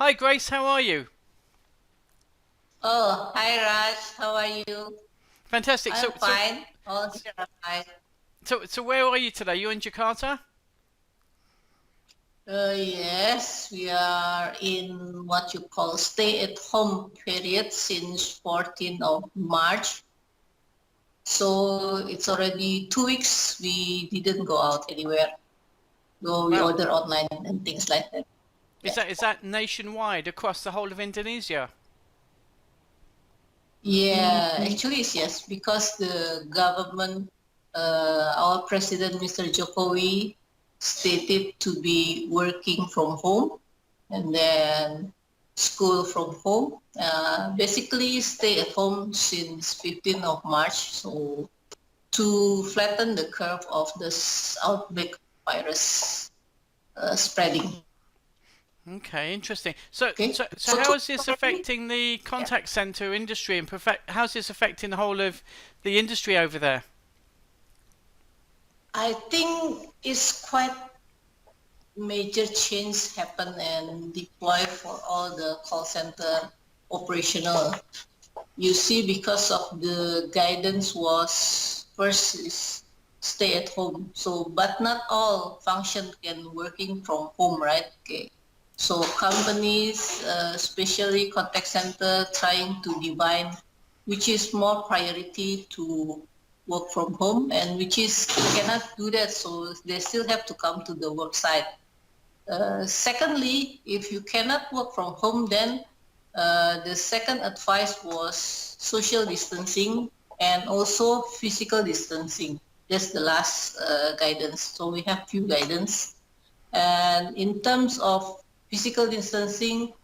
Hi Grace, how are you? Oh, hi Raj, how are you? Fantastic. I'm fine. All here are fine. So where are you today? You in Jakarta? Yes, we are in what you call stay-at-home period since 14th of March. So it's already 2 weeks. We didn't go out anywhere. So we Wow. order online and things like that. Is Yeah. that nationwide across the whole of Indonesia? Yeah, actually it's yes, because the government, our president, Mr. Jokowi, stated to be working from home and then school from home. Basically stay at home since 15th of March, so to flatten the curve of this outbreak virus spreading. Okay, interesting. So Okay, so so so how is this totally, affecting the yeah, contact center industry and how's this affecting the whole of the industry over there? I think it's quite major change happen and deploy for all the call center operational. You see, because of the guidance was first is stay at home. So, but not all function can working from home, right? Okay. So companies, especially contact center, trying to divine which is more priority to work from home and which is cannot do that. So they still have to come to the work site. Secondly, if you cannot work from home, then the second advice was social distancing and also physical distancing. That's the last guidance. So we have few guidance. And in terms of physical distancing,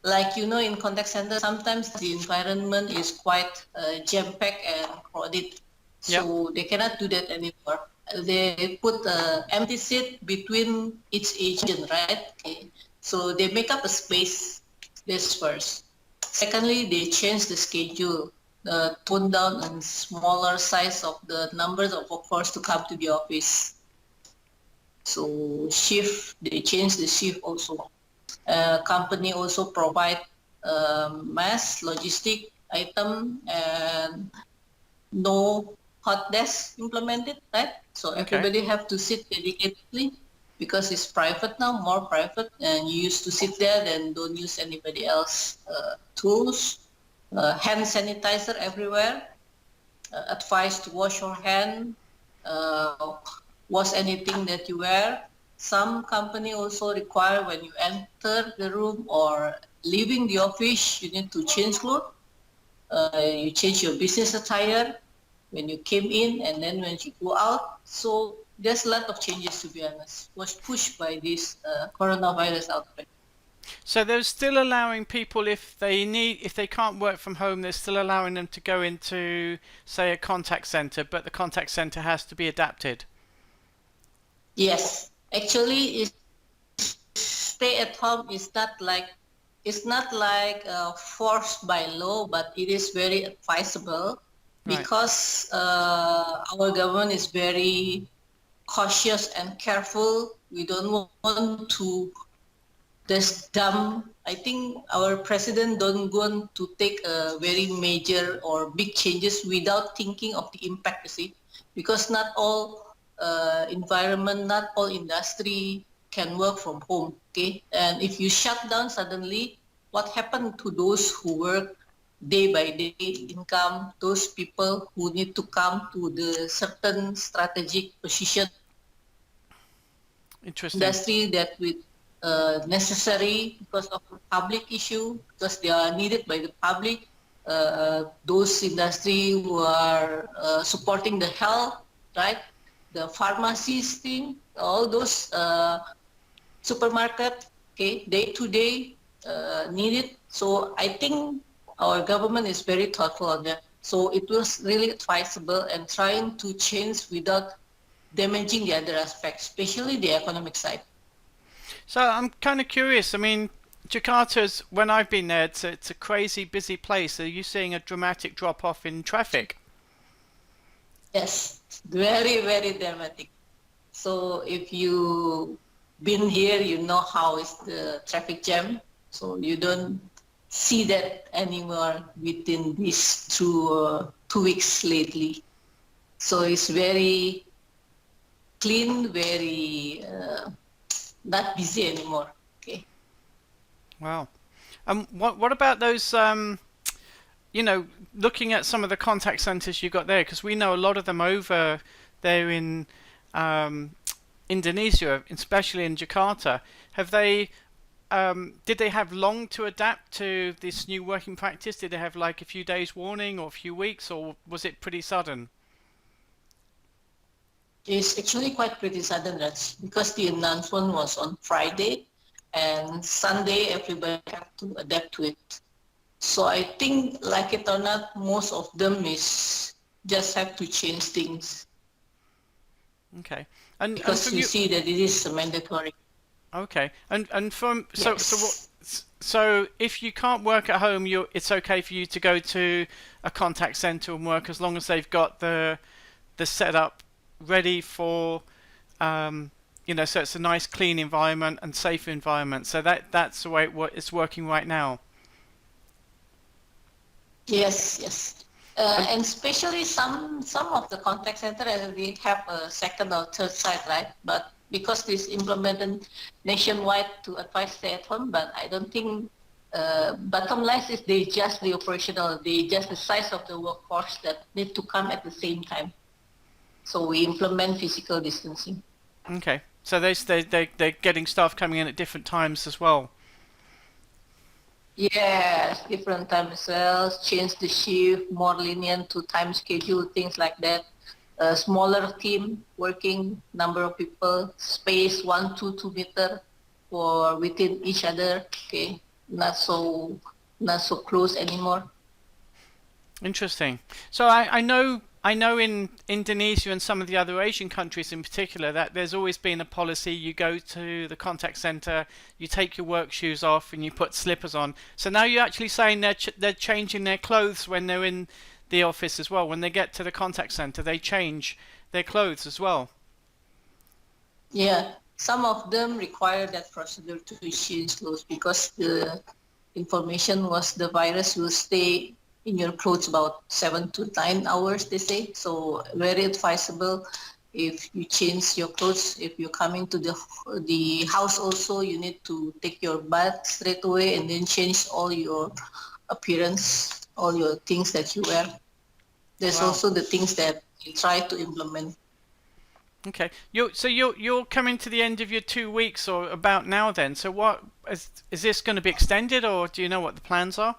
like you know, in contact center, sometimes the environment is quite jam-packed and crowded. Yep. So they cannot do that anymore. They put an empty seat between each agent, right? Okay. So they make up a space. This first. Secondly, they change the schedule, tone down and smaller size of the numbers of workforce to come to the office. So shift, they change the shift also. Company also provide mass logistic item and no hot desk implemented, right? So Okay. everybody have to sit dedicatedly because it's private now, more private, and you used to sit there, then don't use anybody else tools. Hand sanitizer everywhere. Advice to wash your hand, uh, wash anything that you wear. Some company also require when you enter the room or leaving the office, you need to change clothes. You change your business attire when you came in and then when you go out. So there's a lot of changes, to be honest, was pushed by this coronavirus outbreak. So they're still allowing people if they can't work from home, they're still allowing them to go into say a contact center, but the contact center has to be adapted. Yes, actually, stay at home is not like forced by law, but it is very advisable Right. because our government is very cautious and careful. We don't want to just dump. I think our president don't want to take a very major or big changes without thinking of the impact. You see, because not all environment, not all industry can work from home. Okay, and if you shut down suddenly, what happened to those who work day by day income? Those people who need to come to the certain strategic position Interesting. industry that with necessary because of the public issue, because they are needed by the public. Those industry who are supporting the health, right? The pharmacies thing, all those supermarket, okay, day to day needed. So I think our government is very thoughtful on that. So it was really advisable and trying to change without damaging the other aspects, especially the economic side. So I'm kind of curious. I mean, Jakarta's when I've been there, it's a crazy busy place. Are you seeing a dramatic drop off in traffic? Yes, very, very dramatic. So if you been here, you know how is the traffic jam. So you don't see that anymore within these 2 weeks lately. So it's very clean, very not busy anymore. Okay. Wow. What about those? Looking at some of the contact centers you got there, because we know a lot of them over there in um, Indonesia, especially in Jakarta. Have they? Did they have long to adapt to this new working practice? Did they have like a few days warning or a few weeks, or was it pretty sudden? It's actually quite pretty sudden, Raj, because the announcement was on Friday, and Sunday everybody have to adapt to it. So I think, like it or not, most of them is just have to change things Okay. And because from you you, see that it is mandatory. okay. And from Yes. so if you can't work at home, it's okay for you to go to a contact center and work as long as they've got the setup ready for so it's a nice clean environment and safe environment. So that's the way it's working right now. Yes, yes. And And especially some of the contact center we have a second or third site, right? But because this implemented nationwide to advise stay at home, but I don't think bottom line is they just the operational, they just the size of the workforce that need to come at the same time. So we implement physical distancing. okay. So they're getting staff coming in at different times as well. Yes, different time as well, change the shift, more lenient to time schedule, things like that. A smaller team working, number of people, space 1 to 2 meter for within each other. Okay, not so close anymore. Interesting. So I know in Indonesia and some of the other Asian countries in particular that there's always been a policy you go to the contact center, you take your work shoes off and you put slippers on. So now you're actually saying they're changing their clothes when they're in the office as well. When they get to the contact center, they change their clothes as well. Yeah, some of them require that procedure to change clothes because the information was the virus will stay in your clothes about 7 to 9 hours, they say. So very advisable if you change your clothes. If you come into the house also, you need to take your bath straight away and then change all your appearance, all your things that you wear. There's Wow. also the things that you try to implement. Okay. You're coming to the end of your 2 weeks or about now then. So what is this going to be extended or do you know what the plans are?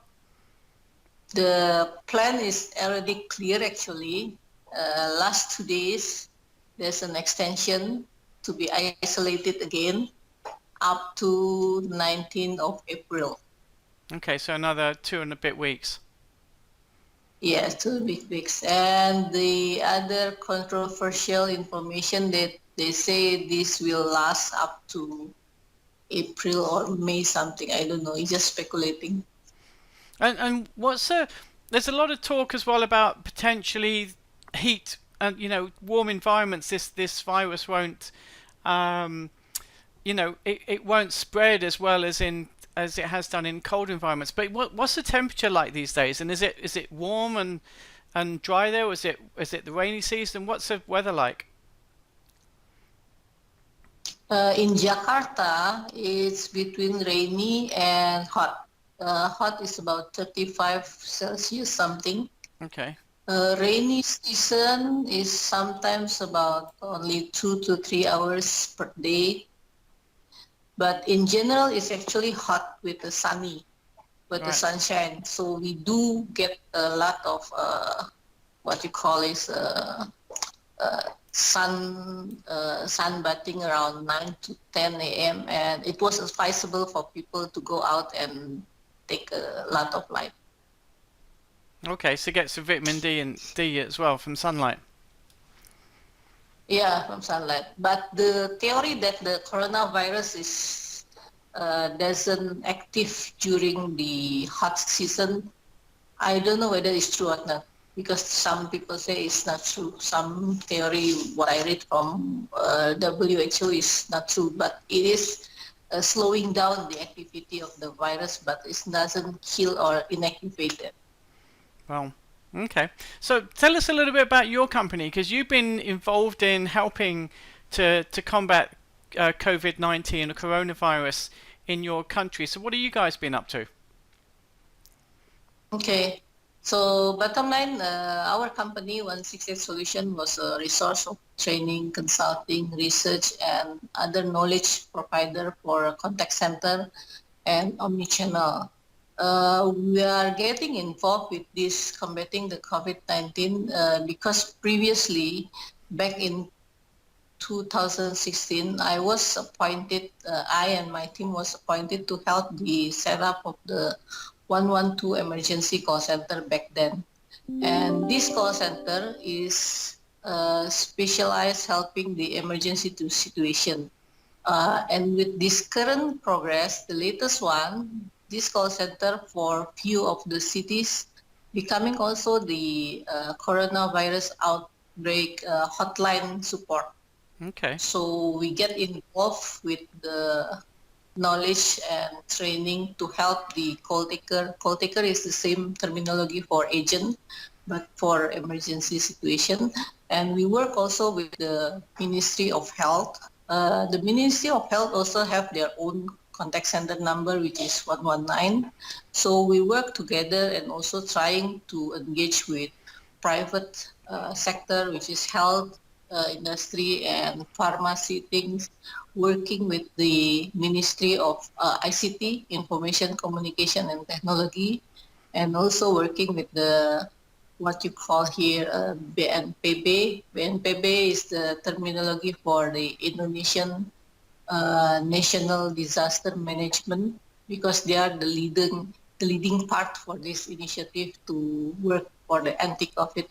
The plan is already clear actually. Last 2 days, there's an extension to be isolated again up to 19th of April. Okay, so another 2 and a bit weeks. Yes, 2 big weeks. And the other controversial information that they say this will last up to April or May something. I don't know. It's just speculating. And there's a lot of talk as well about potentially heat and warm environments. This virus won't um, it won't spread as well as it has done in cold environments. But what's the temperature like these days? And is it warm and dry there? Or is it the rainy season? What's the weather like? In Jakarta, it's between rainy and hot. Hot is about 35 Celsius something. Okay. Rainy season is sometimes about only 2 to 3 hours per day. But in general, it's actually hot with the Right. sunshine. So we do get a lot of what you call is sunbathing around 9 to 10 a.m. and it was advisable for people to go out and take a lot of light. Okay, so get some vitamin D as well from sunlight. Yeah, from sunlight. But the theory that the coronavirus is doesn't active during the hot season, I don't know whether it's true or not. Because some people say it's not true. Some theory, what I read from WHO is not true, but it is slowing down the activity of the virus, but it doesn't kill or inactivate them. Well, okay. So tell us a little bit about your company, because you've been involved in helping to combat COVID-19 or coronavirus in your country. So what have you guys been up to? Okay. So bottom line, our company, 168 Solution, was a resource of training, consulting, research, and other knowledge provider for a contact center and omnichannel. We are getting involved with this combating the COVID-19 because previously, back in 2016, I and my team was appointed to help the setup of the 112 emergency call center back then. And this call center is specialized helping the emergency situation. And with this current progress, the latest one, this call center for few of the cities becoming also the coronavirus outbreak hotline support. Okay. So we get involved with the knowledge and training to help the call taker. Call taker is the same terminology for agent, but for emergency situation. And we work also with the Ministry of Health. The Ministry of Health also have their own contact center number, which is 119. So we work together and also trying to engage with private sector, which is health, industry and pharmacy things, working with the Ministry of ICT, Information Communication and Technology, and also working with the what you call here BNPB. BNPB is the terminology for the Indonesian National Disaster Management, because they are the leading part for this initiative to work for the anti-COVID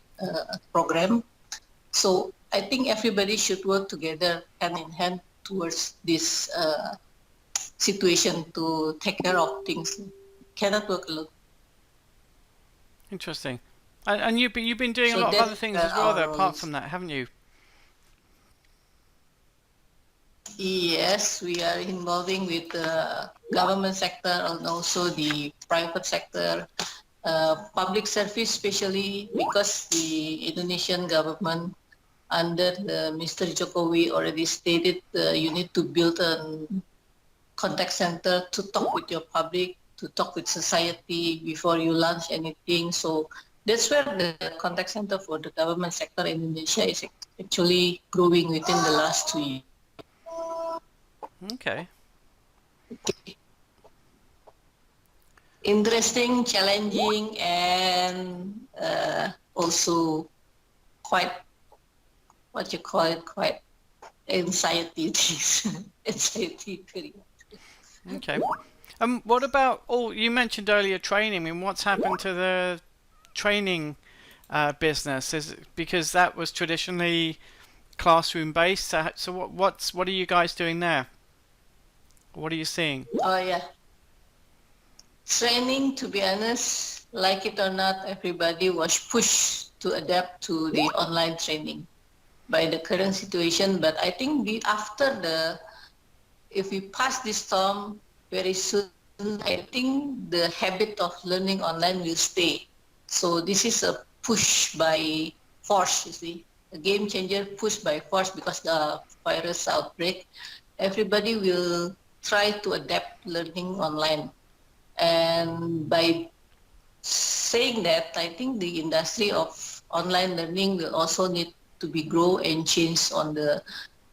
program. So I think everybody should work together hand in hand towards this situation to take care of things. Cannot work alone. Interesting. And you've been doing a So lot of that's other things as well, our though, apart roles. from that, haven't you? Yes, we are involving with the government sector and also the private sector, public service, especially because the Indonesian government under Mr. Jokowi already stated you need to build a contact center to talk with your public, to talk with society before you launch anything. So that's where the contact center for the government sector in Indonesia is actually growing within the last 2 years. Okay. Interesting, challenging, and also quite, what you call it, quite anxiety things. Anxiety. Okay. What about, you mentioned earlier training. I mean, what's happened to the training business? Is it, because that was traditionally classroom based. So what are you guys doing there? What are you seeing? Oh yeah. Training, to be honest, like it or not, everybody was pushed to adapt to the online training by the current situation. But I think if we pass this storm very soon, I think the habit of learning online will stay. So this is a push by force, you see, a game changer push by force because the virus outbreak. Everybody will try to adapt learning online. And by saying that, I think the industry of online learning will also need to be grow and change on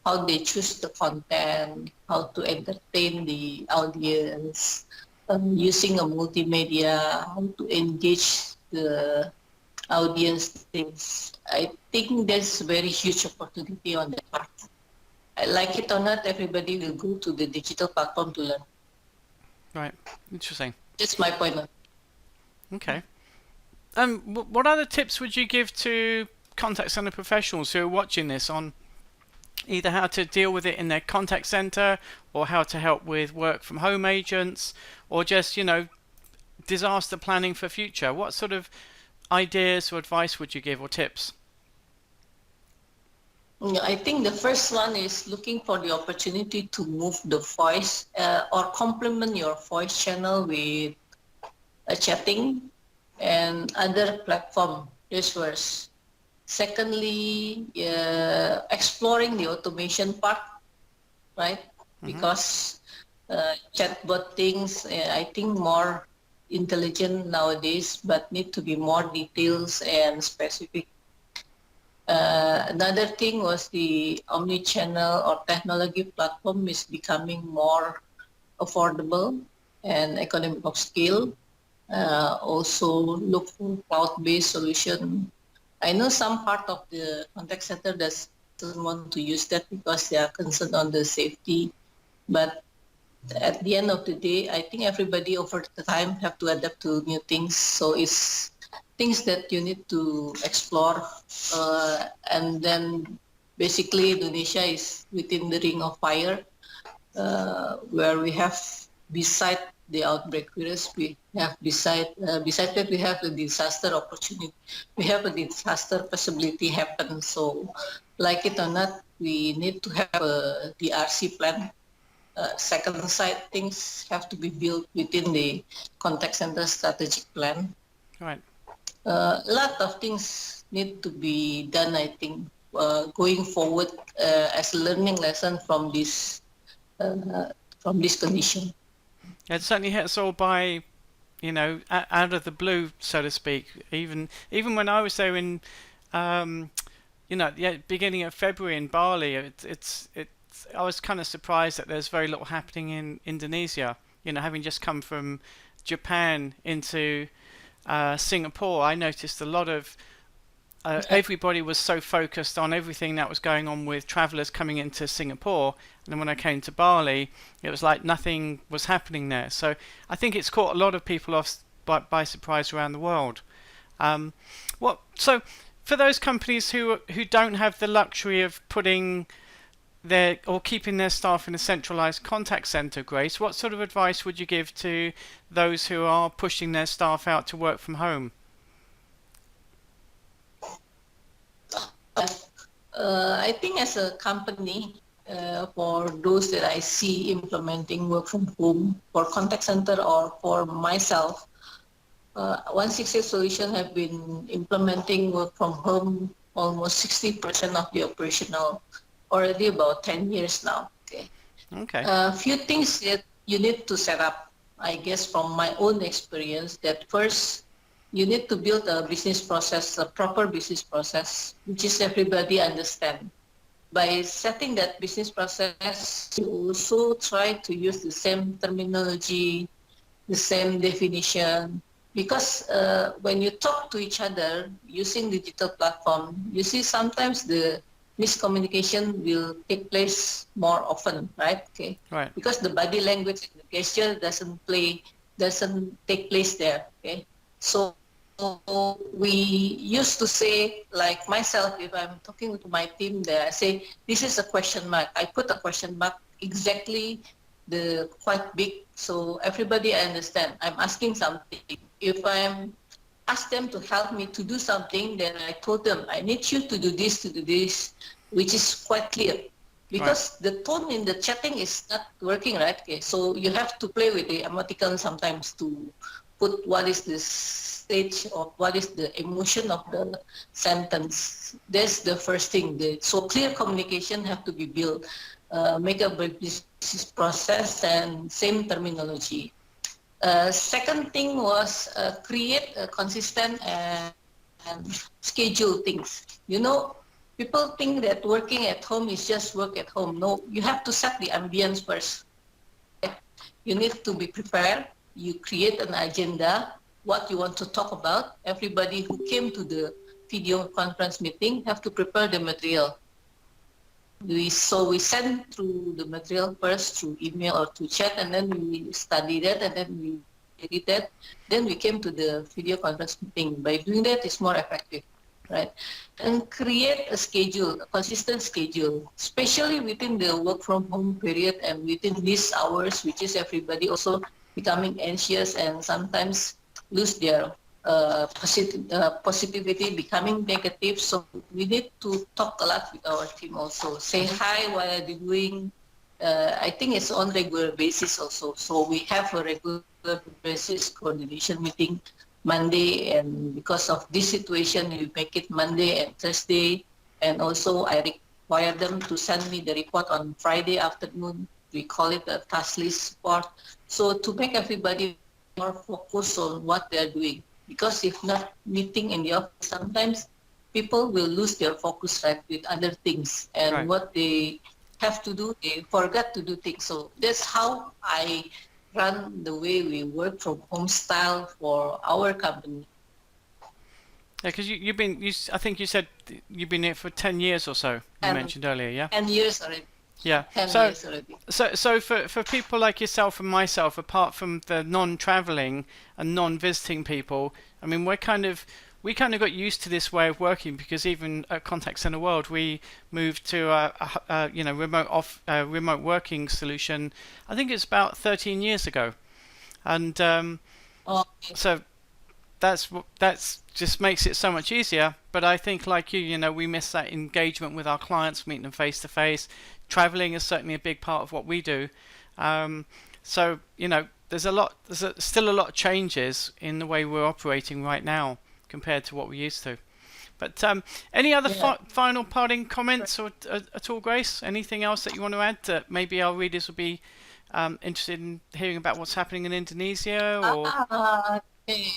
how they choose the content, how to entertain the audience, using a multimedia, how to engage the audience things. I think there's a very huge opportunity on that part. Like it or not, everybody will go to the digital platform to learn. Right. Interesting. That's my point. Okay. What other tips would you give to contact center professionals who are watching this on either how to deal with it in their contact center, or how to help with work from home agents, or just, disaster planning for future? What sort of ideas or advice would you give, or tips? Yeah, I think the first one is looking for the opportunity to move the voice or complement your voice channel with chatting and other platform users. Secondly, exploring the automation part, right? Hmm. Because chatbot things, I think more intelligent nowadays, but need to be more details and specific. Another thing was the omni-channel or technology platform is becoming more affordable and economic of scale. Also look for cloud-based solution. I know some part of the contact center doesn't want to use that because they are concerned on the safety. But at the end of the day, I think everybody over the time have to adapt to new things. So it's things that you need to explore. And then basically Indonesia is within the ring of fire, where we have beside the outbreak virus, we have beside that we have the disaster opportunity. We have a disaster possibility happen. So like it or not, we need to have a DRC plan. Second side, things have to be built within the contact center strategic plan. Right. A lot of things need to be done, I think, going forward as a learning lesson uh, from this condition. It certainly hit us all by, out of the blue, so to speak. Even when I was there in, um, yeah, beginning of February in Bali, it's. I was kind of surprised that there's very little happening in Indonesia. Having just come from Japan into Singapore, I noticed a lot of everybody was so focused on everything that was going on with travelers coming into Singapore. And then when I came to Bali, it was like nothing was happening there. So I think it's caught a lot of people off by surprise around the world. So for those companies who don't have the luxury of putting their or keeping their staff in a centralized contact center, Grace, what sort of advice would you give to those who are pushing their staff out to work from home? I think as a company, for those that I see implementing work from home for contact center or for myself, 168 Solution have been implementing work from home almost 60% of the operational already about 10 years now. Okay. Okay. A few things that you need to set up, I guess from my own experience, that first you need to build a business process, a proper business process, which is everybody understand. By setting that business process, you also try to use the same terminology, the same definition, because when you talk to each other using digital platform, you see sometimes the miscommunication will take place more often, right? Okay, Right. because the body language and the gesture doesn't take place there. Okay, so we used to say, like myself, if I'm talking to my team there, I say this is a question mark. I put a question mark exactly the quite big, so everybody understand I'm asking something. If I'm ask them to help me to do something, then I told them I need you to do this, which is quite clear. Right. Because the tone in the chatting is not working, right? Okay, so you have to play with the emoticon sometimes to put what is the stage of what is the emotion of the sentence. That's the first thing. So clear communication have to be built. Make a business process and same terminology. Second thing was create a consistent and schedule things. People think that working at home is just work at home. No, you have to set the ambience first. You need to be prepared. You create an agenda, what you want to talk about. Everybody who came to the video conference meeting have to prepare the material. We send through the material first through email or through chat, and then we study that, and then we edit that. Then we came to the video conference meeting. By doing that, it's more effective, right? And create a schedule, a consistent schedule, especially within the work from home period and within these hours, which is everybody also becoming anxious and sometimes lose their positivity becoming negative. So we need to talk a lot with our team also. Say hi, what are they doing? I think it's on regular basis also. So we have a regular basis coordination meeting Monday, and because of this situation, we make it Monday and Thursday. And also I require them to send me the report on Friday afternoon. We call it a task list report. So to make everybody more focused on what they're doing. Because if not meeting in the office, sometimes people will lose their focus, right, with other things, and Right. what they have to do, they forget to do things. So that's how I run the way we work from home style for our company. Yeah, because you've been, I think you said you've been here for 10 years or so, you And mentioned earlier, yeah? 10 years already. Yeah. 10 So, years already. so for people like yourself and myself, apart from the non-traveling and non-visiting people, I mean, we kind of got used to this way of working because even at Contact Center World, we moved to remote working solution. I think it's about 13 years ago, and Okay. so that's just makes it so much easier. But I think, like you know, we miss that engagement with our clients, meeting them face to face. Traveling is certainly a big part of what we do. Um, so you know, still a lot of changes in the way we're operating right now compared to what we used to. But any other Yeah. final parting comments or at all, Grace? Anything else that you want to add that maybe our readers will be interested in hearing about what's happening in Indonesia or? Okay.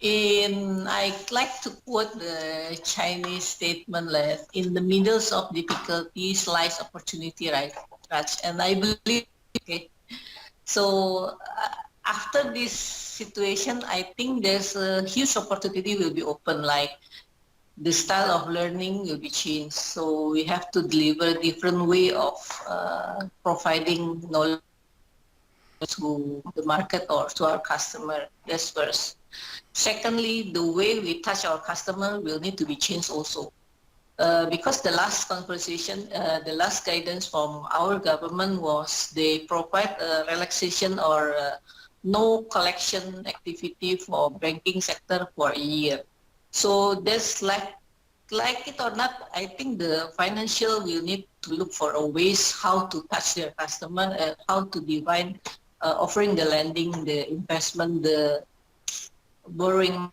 I like to quote the Chinese statement like, in the middle of difficulties lies opportunity, right, Raj? And I believe, okay, so after this situation, I think there's a huge opportunity will be open, like the style of learning will be changed. So we have to deliver different way of providing knowledge to the market or to our customer. That's first. Secondly, the way we touch our customer will need to be changed also. Because the last conversation, the last guidance from our government was they provide a relaxation or no collection activity for banking sector for a year. So that's like it or not, I think the financial will need to look for a ways how to touch their customer, how to divide offering the lending, the investment, the borrowing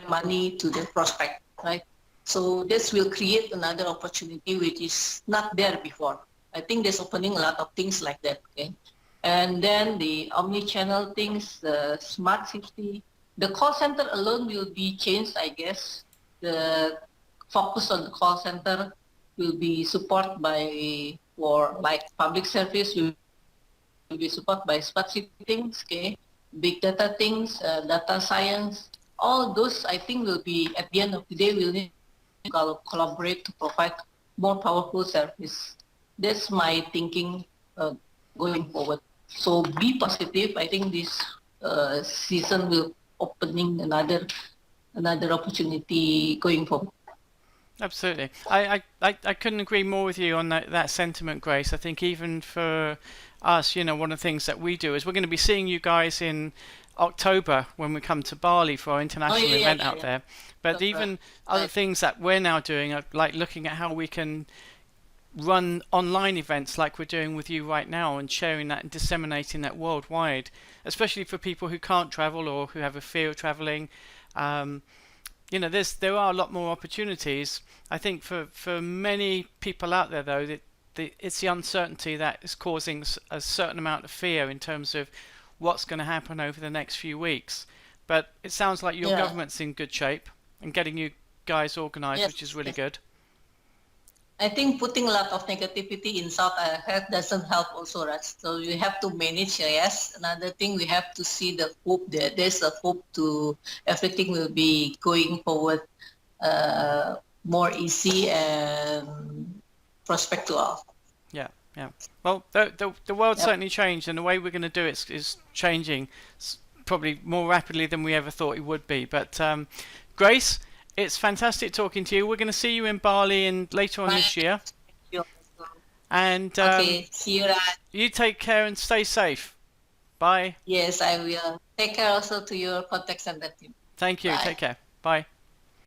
money to the prospect, right? So this will create another opportunity which is not there before. I think there's opening a lot of things like that, okay? And then the omni-channel things, the smart city, the call center alone will be changed, I guess. The focus on the call center will be supported by, for like public service will be supported by smart city things, okay? Big data things, data science, all those I think will be, at the end of the day, will need to collaborate to provide more powerful service. That's my thinking going forward. So be positive. I think this season will opening another opportunity going forward. Absolutely. I couldn't agree more with you on that sentiment, Grace. I think even for us, you know, one of the things that we do is we're going to be seeing you guys in October when we come to Bali for our international event out there. But even other things that we're now doing are like looking at how we can run online events like we're doing with you right now and sharing that and disseminating that worldwide, especially for people who can't travel or who have a fear of traveling. You know, there are a lot more opportunities. I think for many people out there, though, it's the uncertainty that is causing a certain amount of fear in terms of what's going to happen over the next few weeks. But it sounds like your government's in good shape and getting you guys organised, which is really good. I think putting a lot of negativity in South health doesn't help also, right? So you have to manage, yes. Another thing, we have to see the hope there. There's a hope to everything will be going forward more easy and prospect to all. Yeah, yeah. Well, the world certainly changed, and the way we're going to do it is changing probably more rapidly than we ever thought it would be. But Grace, it's fantastic talking to you. We're going to see you in Bali later on this year. And okay, see you. You take care and stay safe. Bye. Yes, I will. Take care also to your contact center team. Thank you. Bye. Take care. Bye.